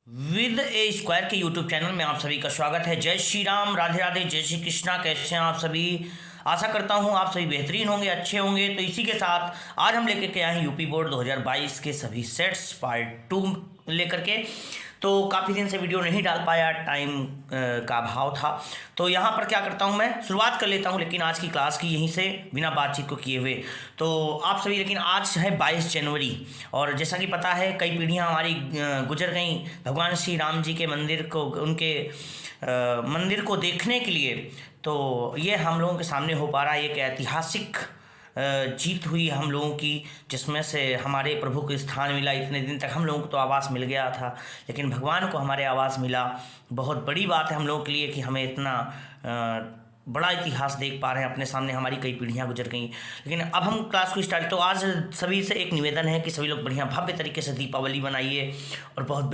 With A square के YouTube channel में आप सभी का स्वागत है। जय श्री राम, राधे राधे, जय श्री कृष्णा। कैसे हैं आप सभी? आशा करता हूं आप सभी बेहतरीन होंगे, अच्छे होंगे। तो इसी के साथ आज हम लेकर के आए हैं यूपी बोर्ड 2022 के सभी सेट्स पार्ट 2 लेकर के। तो काफ़ी दिन से वीडियो नहीं डाल पाया, टाइम का अभाव था। तो यहाँ पर क्या करता हूँ, मैं शुरुआत कर लेता हूँ लेकिन आज की क्लास की यहीं से बिना बातचीत को किए हुए। तो आप सभी, लेकिन आज है 22 जनवरी और जैसा कि पता है कई पीढ़ियाँ हमारी गुजर गई भगवान श्री राम जी के मंदिर को, उनके मंदिर को देखने के लिए। तो ये हम लोगों के सामने हो पा रहा है, एक ऐतिहासिक जीत हुई हम लोगों की, जिसमें से हमारे प्रभु को स्थान मिला। इतने दिन तक हम लोगों को तो आवास मिल गया था, लेकिन भगवान को हमारे आवास मिला। बहुत बड़ी बात है हम लोगों के लिए कि हमें इतना बड़ा इतिहास देख पा रहे हैं अपने सामने। हमारी कई पीढ़ियां गुजर गई, लेकिन अब हम क्लास को स्टार्ट। तो आज सभी से एक निवेदन है कि सभी लोग बढ़िया भव्य तरीके से दीपावली मनाइए और बहुत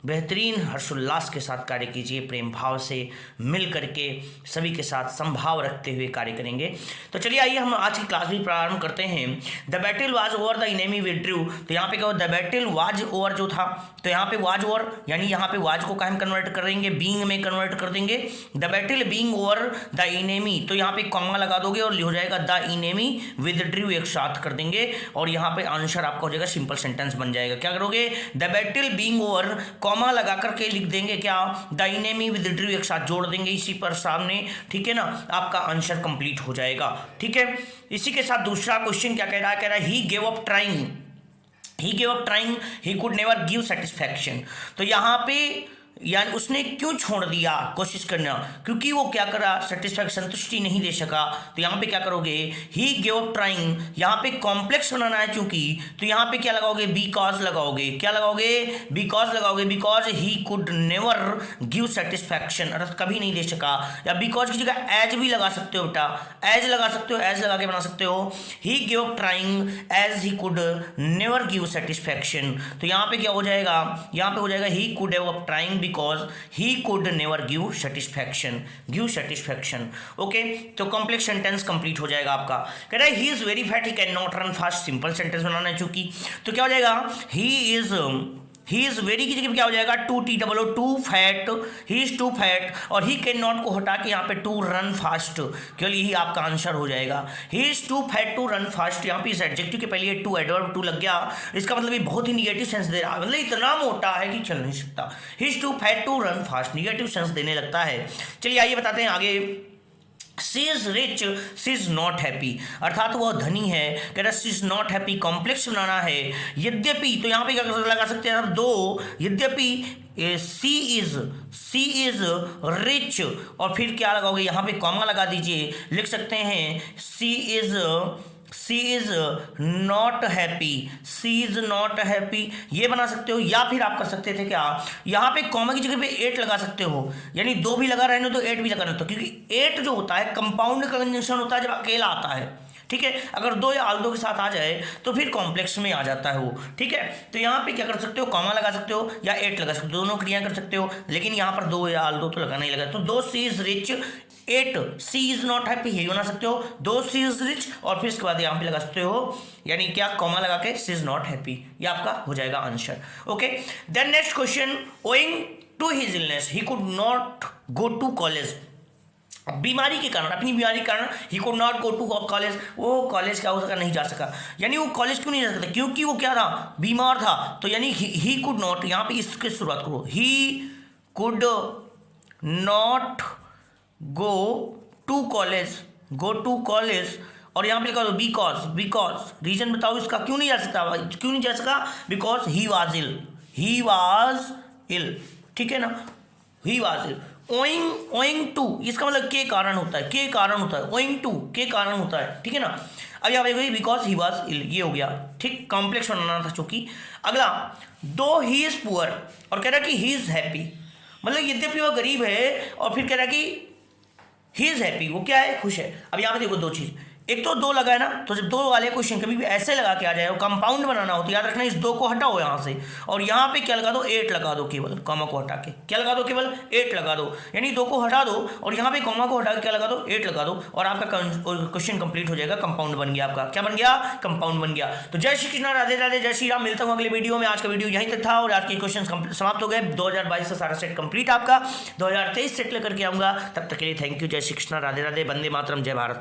बेहतरीन हर्षोल्लास के साथ कार्य कीजिए। प्रेम भाव से मिल करके सभी के साथ संभाव रखते हुए कार्य करेंगे। तो चलिए आइए हम आज की क्लास भी प्रारंभ करते हैं। The battle was over, the enemy withdrew. तो यहाँ पे क्या, द बैटल वाज ओवर जो था, तो यहाँ पे वाज ओवर यानी यहाँ पे वाज को हम कन्वर्ट कर देंगे, बीइंग में कन्वर्ट कर देंगे। The battle being over the enemy, तो यहाँ पे कॉमा लगा दोगे और हो जाएगा द इनेमी विथड्रू, एक साथ कर देंगे और यहाँ पे आंसर आपका हो जाएगा, सिंपल सेंटेंस बन जाएगा। क्या करोगे, the battle being over, comma लगा करके लिख देंगे क्या, द इनेमी विथड्रू, एक साथ जोड़ देंगे इसी पर सामने। ठीक है ना, आपका आंसर कंप्लीट हो जाएगा। ठीक है, इसी के साथ दूसरा क्वेश्चन क्या कह रहा है, कह रहा है he gave up trying, he gave up trying, he could never give satisfaction. तो यहाँ पे यानी उसने क्यों छोड़ दिया कोशिश करना, क्योंकि वो क्या करा, सेटिस्फैक्शन, संतुष्टि नहीं दे सका। तो यहाँ पे क्या करोगे, ही गिव अप ट्राइंग, यहाँ पे कॉम्प्लेक्स बनाना है क्योंकि, तो यहाँ पे क्या लगाओगे, बिकॉज लगाओगे। क्या लगाओगे, बिकॉज लगाओगे। Because he could never give satisfaction, अर्थात कभी नहीं दे सका। या बिकॉज की जगह एज भी लगा सकते हो बेटा, एज लगा सकते हो, एज लगा के बना सकते हो। He give up trying as he could never give satisfaction. तो यहाँ पे क्या हो जाएगा, यहाँ पे हो जाएगा he could give up trying because he could never give satisfaction, give satisfaction। Okay, तो कॉम्प्लेक्स सेंटेंस कंप्लीट हो जाएगा आपका। कह रहा है he is very fat, he cannot run fast, simple sentence बनाना है चूंकि। तो क्या हो जाएगा, ही इज वेरी की जगह क्या हो जाएगा, too T double O, too fat, he is too fat, और ही कैन नॉट को हटा के यहाँ पे टू रन फास्ट, केवल यही आपका आंसर हो जाएगा। He is too fat to run fast, यहाँ पे इस एडजेक्टिव के पहले टू एडवर्ब टू लग गया, इसका मतलब ये बहुत ही निगेटिव सेंस दे रहा है, मतलब इतना मोटा है कि चल नहीं सकता। He is too fat to run fast, negative sense देने लगता है। चलिए आइए बताते हैं आगे। She is rich, she is not happy, अर्थात वह धनी है। कह रहा she is not happy, complex बनाना है। यद्यपि, तो यहाँ पे क्या लगा सकते हैं आप, दो, यद्यपि सी इज रिच, और फिर क्या लगाओगे, यहाँ पे कॉमा लगा दीजिए, लिख सकते हैं she is not happy, she is not happy, ये बना सकते हो। या फिर आप कर सकते थे क्या, यहाँ पे कॉमा की जगह पे 8 लगा सकते हो, यानी 2 भी लगा रहने तो 8 भी लगा रहने तो, क्योंकि 8 जो होता है कंपाउंड कंजंक्शन होता है जब अकेला आता है। ठीक है, अगर 2 या आल्दो के साथ आ जाए तो फिर कॉम्प्लेक्स में आ जाता है वो। ठीक है, तो यहाँ पे क्या कर सकते हो, कॉमा लगा सकते हो या 8 लगा सकते हो, दोनों क्रिया कर सकते हो, लेकिन यहाँ पर 2 या आल्दो तो लगाना ही लगा। तो 2 she is rich, 8 she is not happy, ये बना सकते हो। 2 सी इज रिच, और फिर इसके बाद यहाँ पे लगा सकते हो, यानी क्या, कॉमा लगा के सी इज नॉट हैप्पी, ये आपका हो जाएगा answer. Okay, then next question, owing to his illness he could not go to college. बीमारी के कारण, अपनी बीमारी के कारण he could not go to college, वो कॉलेज क्या हो सका, नहीं जा सका। यानी वो कॉलेज क्यों नहीं जा सकता, क्योंकि वो क्या था, बीमार था। तो यानी ही कुड नॉट, यहाँ पे इसके शुरुआत करो, he could not go to college, और यहाँ पे लिखा दो बिकॉज, रीजन बताओ इसका, क्यों नहीं जा सका, बिकॉज ही वाज इल, ठीक है ना, he was ill. Owing to, इसका मतलब के कारण होता है, ओइंग टू के कारण होता है। ठीक है ना, अब यहाँ पे बिकॉज ही वाज इल, ये हो गया। ठीक, कॉम्प्लेक्स बनाना था चूंकि। अगला, दो ही इज पुअर, और कह रहा कि ही इज हैप्पी, मतलब यद्यपि वो गरीब है, और फिर कह रहा कि ही इज हैप्पी, वो क्या है, खुश है। अब यहाँ पे देखो 2 चीज, एक तो 2 लगा है ना, तो जब 2 वाले क्वेश्चन कभी भी ऐसे लगा के आ जाए और कंपाउंड बनाना हो तो याद रखना इस 2 को हटाओ यहाँ से और यहाँ पे क्या लगा दो 8 लगा दो, केवल कॉमा को हटा के क्या लगा दो, केवल 8 लगा दो, यानी 2 को हटा दो और यहाँ पे कॉमा को हटा के क्या लगा दो 8 लगा दो और आपका क्वेश्चन कंप्लीट हो जाएगा, कंपाउंड बन गया आपका, क्या बन गया, कंपाउंड बन गया। तो जय श्री कृष्णा, राधे राधे, जय श्री राम। मिलता हूँ अगले वीडियो में। आज का वीडियो यहीं तक था और आज के क्वेश्चन समाप्त हो गए। 2022 से सारा सेट कंप्लीट आपका, 2023 सेट लेकर के आऊंगा। तब तक के लिए थैंक यू, जय श्री कृष्णा, राधे राधे, वंदे मातरम, जय भारत।